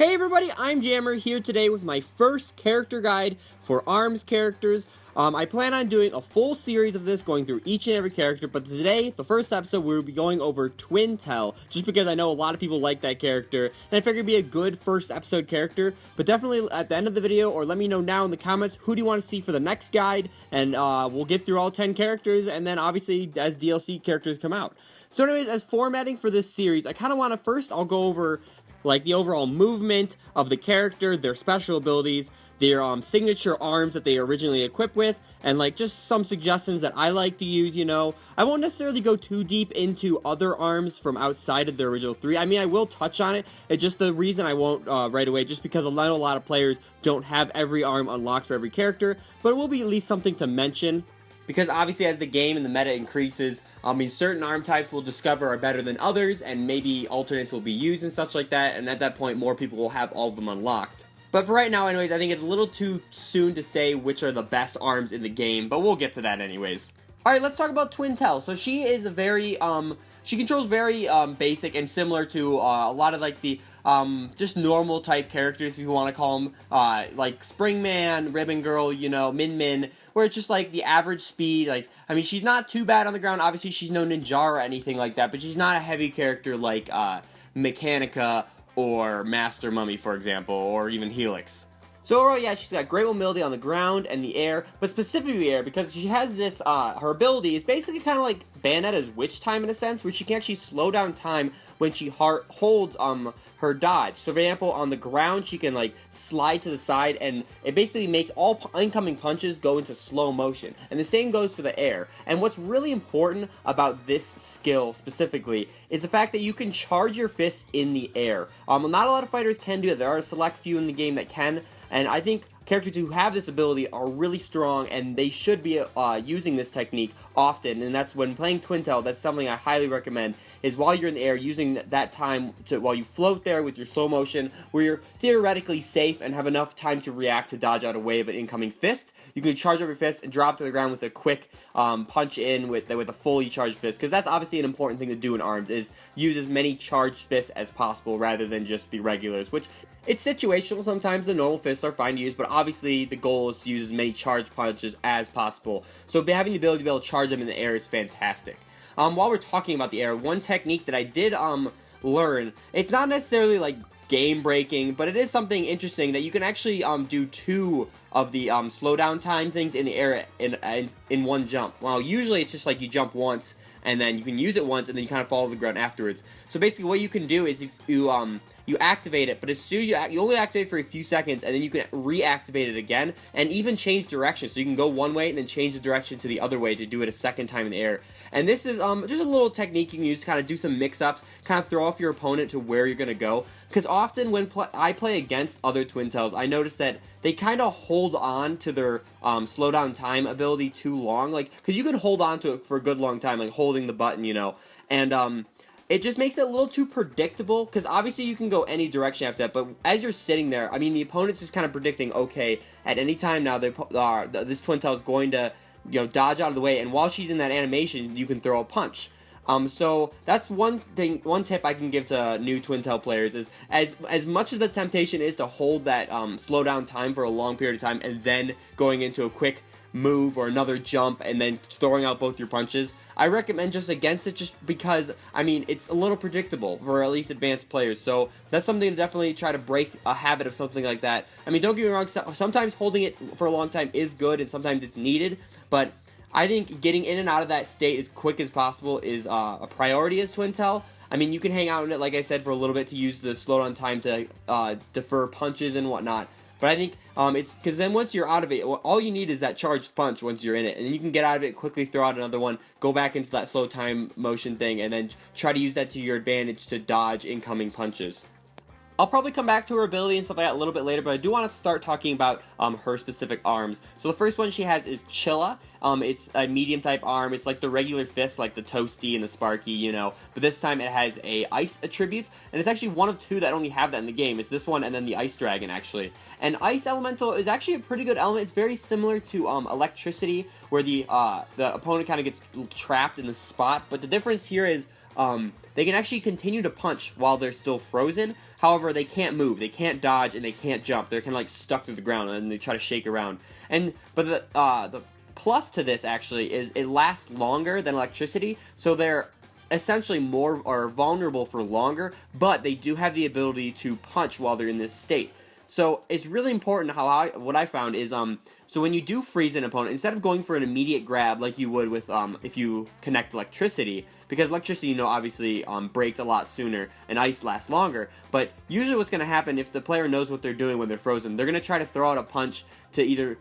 Hey everybody, I'm Jammer here today with my first character guide for ARMS characters. I plan on doing a full series of this, going through each and every character, but today, the first episode, we will be going over Twintelle, just because I know a lot of people like that character, and I figured it'd be a good first episode character. But definitely at the end of the video, or let me know now in the comments, who do you want to see for the next guide, and we'll get through all 10 characters, and then obviously as DLC characters come out. So anyways, as formatting for this series, I kind of want to first, I'll go over like the overall movement of the character, their special abilities, their signature arms that they originally equipped with, and like just some suggestions that I like to use, you know. I won't necessarily go too deep into other arms from outside of the original three. I mean, I will touch on it. It's just the reason I won't right away, just because I know a lot of players don't have every arm unlocked for every character, but it will be at least something to mention. Because obviously as the game and the meta increases, certain arm types we'll discover are better than others, and maybe alternates will be used and such like that, and at that point more people will have all of them unlocked. But for right now anyways, I think it's a little too soon to say which are the best arms in the game, but we'll get to that anyways. Alright, let's talk about Twintelle. So she is a very, she controls very basic and similar to a lot of like the just normal type characters, if you want to call them, like Springman, Ribbon Girl, you know, Min Min, where it's just like the average speed. Like, I mean, she's not too bad on the ground. Obviously, she's no ninja or anything like that, but she's not a heavy character like Mechanica or Master Mummy, for example, or even Helix. So overall, yeah, she's got great mobility on the ground and the air, but specifically the air, because she has this, her ability is basically kind of like Bayonetta's Witch Time in a sense, where she can actually slow down time when she holds, her dodge. So for example, on the ground, she can like slide to the side, and it basically makes all incoming punches go into slow motion. And the same goes for the air. And what's really important about this skill specifically is the fact that you can charge your fists in the air. Not a lot of fighters can do it. There are a select few in the game that can. And I think characters who have this ability are really strong, and they should be using this technique often. And that's when playing Twintelle, that's something I highly recommend, is while you're in the air, using that time to, while you float there with your slow motion, where you're theoretically safe and have enough time to react to dodge out a way of an incoming fist. You can charge up your fist and drop to the ground with a quick punch in with a fully charged fist, because that's obviously an important thing to do in ARMS, is use as many charged fists as possible rather than just the regulars, which it's situational. Sometimes the normal fists are fine to use, but obviously the goal is to use as many charged punches as possible. So having the ability to be able to charge them in the air is fantastic. While we're talking about the air, one technique that I did learn, it's not necessarily like game breaking, but it is something interesting that you can actually do two of the slowdown time things in the air in one jump. Well, usually it's just like you jump once and then you can use it once and then you kind of fall to the ground afterwards. So basically what you can do is if you activate it, but as soon as you only activate it for a few seconds, and then you can reactivate it again, and even change direction. So you can go one way and then change the direction to the other way to do it a second time in the air. And this is just a little technique you can use to kind of do some mix-ups, kind of throw off your opponent to where you're going to go. Because often when I play against other Twintelles, I notice that they kind of hold on to their slow down time ability too long. Like, because you can hold on to it for a good long time, like holding the button, you know. And it just makes it a little too predictable, because obviously you can go any direction after that, but as you're sitting there, I mean, the opponent's just kind of predicting, okay, at any time now, this Twintelle is going to, you know, dodge out of the way, and while she's in that animation, you can throw a punch. So that's one tip I can give to new Twintelle players is, as much as the temptation is to hold that slow down time for a long period of time, and then going into a quick move or another jump and then throwing out both your punches, I recommend just against it, just because, I mean, it's a little predictable for at least advanced players. So that's something to definitely try to break a habit of something like that. I mean, don't get me wrong, sometimes holding it for a long time is good and sometimes it's needed, but I think getting in and out of that state as quick as possible is a priority as Twintelle. I mean, you can hang out in it, like I said, for a little bit to use the slowdown time to defer punches and whatnot. But I think it's because then once you're out of it, all you need is that charged punch once you're in it. And then you can get out of it, quickly throw out another one, go back into that slow time motion thing, and then try to use that to your advantage to dodge incoming punches. I'll probably come back to her ability and stuff like that a little bit later, but I do want to start talking about her specific arms. So the first one she has is Chilla. It's a medium type arm. It's like the regular fist, like the Toasty and the Sparky, you know, but this time it has a ice attribute, and it's actually one of two that only have that in the game. It's this one and then the Ice Dragon, actually. And Ice Elemental is actually a pretty good element. It's very similar to Electricity, where the opponent kind of gets trapped in the spot, but the difference here is they can actually continue to punch while they're still frozen. However, they can't move, they can't dodge, and they can't jump. They're kind of like stuck to the ground, and they try to shake around. But the plus to this actually is it lasts longer than electricity, so they're essentially more or vulnerable for longer, but they do have the ability to punch while they're in this state. So it's really important what I found is so when you do freeze an opponent, instead of going for an immediate grab like you would with if you connect electricity, because electricity, you know, obviously breaks a lot sooner and ice lasts longer, but usually what's going to happen if the player knows what they're doing when they're frozen, they're going to try to throw out a punch to either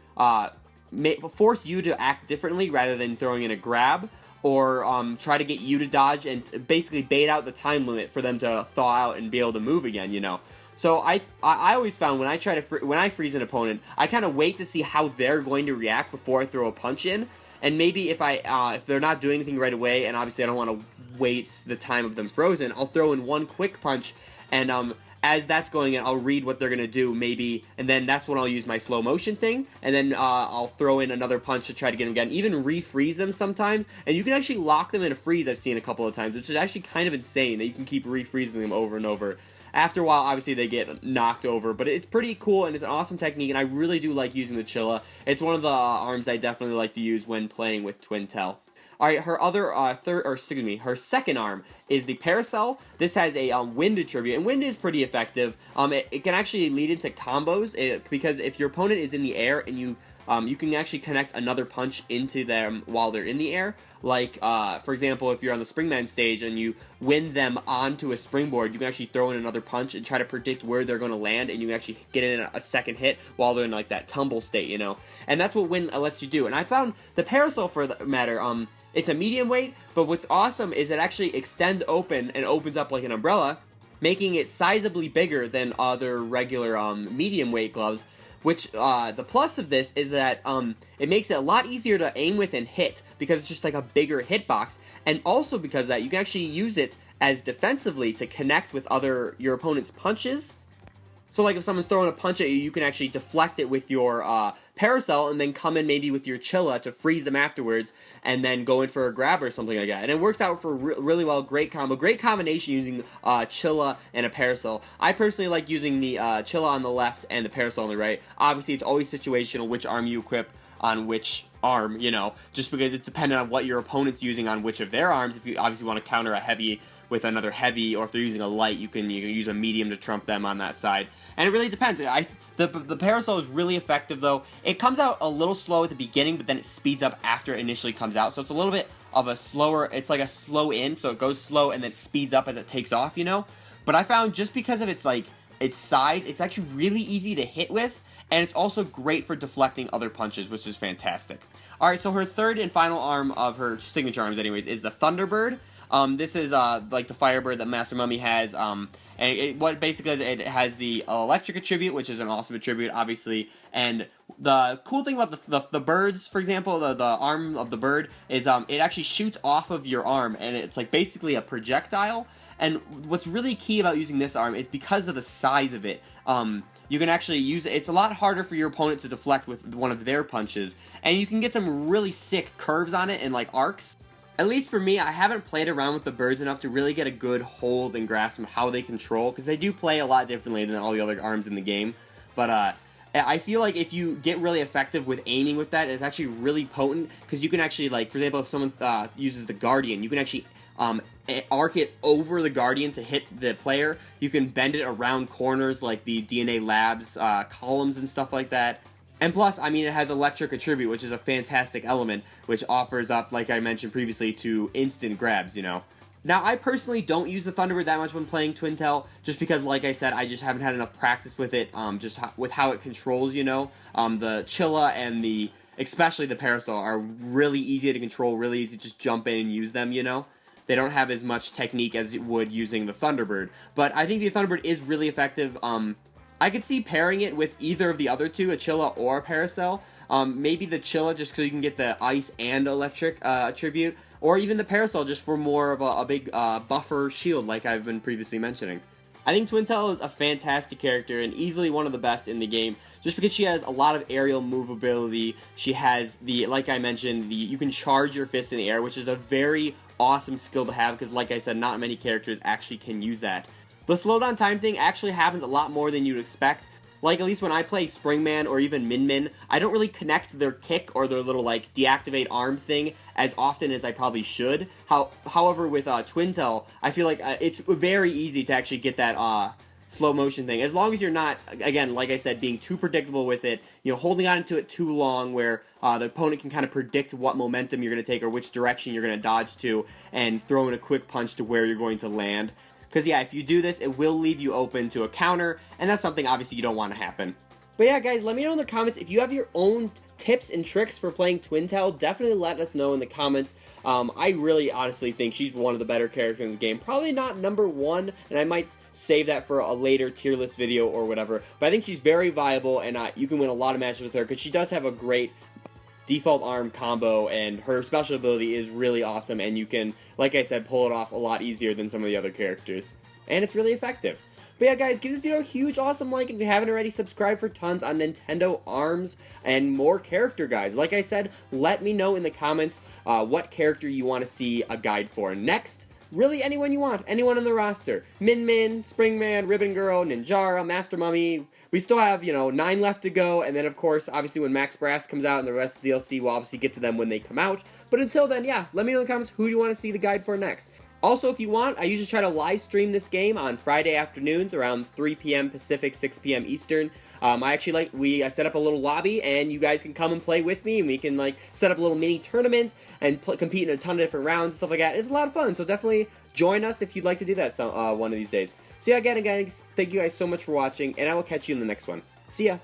force you to act differently rather than throwing in a grab, or try to get you to dodge and basically bait out the time limit for them to thaw out and be able to move again, you know. So I always found when I freeze an opponent, I kind of wait to see how they're going to react before I throw a punch in, and maybe if they're not doing anything right away, and obviously I don't want to waste the time of them frozen, I'll throw in one quick punch, and as that's going in, I'll read what they're going to do, maybe, and then that's when I'll use my slow motion thing, and then I'll throw in another punch to try to get them again, even refreeze them sometimes, and you can actually lock them in a freeze, I've seen a couple of times, which is actually kind of insane, that you can keep refreezing them over and over. After a while, obviously, they get knocked over, but it's pretty cool, and it's an awesome technique, and I really do like using the Chilla. It's one of the arms I definitely like to use when playing with Twintelle. Alright, her second arm is the Parasol. This has a wind attribute, and wind is pretty effective. It can actually lead into combos, because if your opponent is in the air and you can actually connect another punch into them while they're in the air. Like, for example, if you're on the Springman stage and you wind them onto a springboard, you can actually throw in another punch and try to predict where they're going to land, and you can actually get in a second hit while they're in, like, that tumble state, you know? And that's what wind lets you do. And I found the Parasol, for that matter, it's a medium weight, but what's awesome is it actually extends open and opens up like an umbrella, making it sizably bigger than other regular medium weight gloves. Which, the plus of this is that, it makes it a lot easier to aim with and hit, because it's just like a bigger hitbox, and also because that you can actually use it as defensively to connect with your opponent's punches. So like if someone's throwing a punch at you, you can actually deflect it with your Parasol and then come in maybe with your Chilla to freeze them afterwards and then go in for a grab or something like that. And it works out for really well, great combo. Great combination using Chilla and a Parasol. I personally like using the Chilla on the left and the Parasol on the right. Obviously it's always situational which arm you equip on which arm, you know, just because it's dependent on what your opponent's using on which of their arms. If you obviously want to counter a heavy with another heavy, or if they're using a light, you can use a medium to trump them on that side. And it really depends. The Parasol is really effective, though. It comes out a little slow at the beginning, but then it speeds up after it initially comes out. So it's a little bit of a slower, it's like a slow in, so it goes slow and then it speeds up as it takes off, you know? But I found just because of its size, it's actually really easy to hit with, and it's also great for deflecting other punches, which is fantastic. Alright, so her third and final arm of her signature arms anyways is the Thunderbird. This is like the Firebird that Master Mummy has, and what basically is, it has the electric attribute, which is an awesome attribute, obviously. And the cool thing about the birds, for example, the arm of the bird is it actually shoots off of your arm, and it's like basically a projectile. And what's really key about using this arm is because of the size of it. You can actually use it. It's a lot harder for your opponent to deflect with one of their punches, and you can get some really sick curves on it and like arcs. At least for me, I haven't played around with the birds enough to really get a good hold and grasp of how they control, because they do play a lot differently than all the other arms in the game. But I feel like if you get really effective with aiming with that, it's actually really potent, because you can actually, like, for example, if someone uses the Guardian, you can actually arc it over the Guardian to hit the player. You can bend it around corners like the DNA Labs columns and stuff like that. And plus, I mean, it has electric attribute, which is a fantastic element, which offers up, like I mentioned previously, to instant grabs, you know. Now, I personally don't use the Thunderbird that much when playing Twintelle, just because, like I said, I just haven't had enough practice with it, with how it controls, you know. The Chilla and especially the Parasol are really easy to control, really easy to just jump in and use them, you know. They don't have as much technique as you would using the Thunderbird, but I think the Thunderbird is really effective. I could see pairing it with either of the other two, a Chilla or a Parasol. Maybe the Chilla just so you can get the ice and electric attribute, or even the Parasol just for more of a big buffer shield like I've been previously mentioning. I think Twintelle is a fantastic character and easily one of the best in the game, just because she has a lot of aerial movability. She has like I mentioned, you can charge your fist in the air, which is a very awesome skill to have, because like I said, not many characters actually can use that. The slowdown time thing actually happens a lot more than you'd expect. Like, at least when I play Springman or even Min, I don't really connect their kick or their little, like, deactivate arm thing as often as I probably should. However, with Twintelle, I feel like it's very easy to actually get that slow motion thing. As long as you're not, again, like I said, being too predictable with it, holding on to it too long where the opponent can kind of predict what momentum you're going to take or which direction you're going to dodge to and throw in a quick punch to where you're going to land. Because, yeah, if you do this, it will leave you open to a counter, and that's something, obviously, you don't want to happen. But, yeah, guys, let me know in the comments if you have your own tips and tricks for playing Twintelle. Definitely let us know in the comments. I really, honestly think she's one of the better characters in the game. Probably not number one, and I might save that for a later tier list video or whatever. But I think she's very viable, and you can win a lot of matches with her, because she does have a great default arm combo, and her special ability is really awesome, and you can, like I said, pull it off a lot easier than some of the other characters, and it's really effective. But yeah, guys, give this video a huge awesome like, and if you haven't already, subscribe for tons on Nintendo ARMS and more character guides. Like I said, let me know in the comments what character you want to see a guide for next. Really, anyone you want. Anyone on the roster. Min, Springman, Ribbon Girl, Ninjara, Master Mummy. We still have, 9 left to go. And then, of course, obviously when Max Brass comes out and the rest of the DLC, we'll obviously get to them when they come out. But until then, yeah, let me know in the comments who you want to see the guide for next. Also, if you want, I usually try to live stream this game on Friday afternoons around 3 p.m. Pacific, 6 p.m. Eastern. I set up a little lobby, and you guys can come and play with me, and we can set up little mini tournaments and compete in a ton of different rounds and stuff like that. It's a lot of fun, so definitely join us if you'd like to do that one of these days. So yeah, again, thank you guys so much for watching, and I will catch you in the next one. See ya!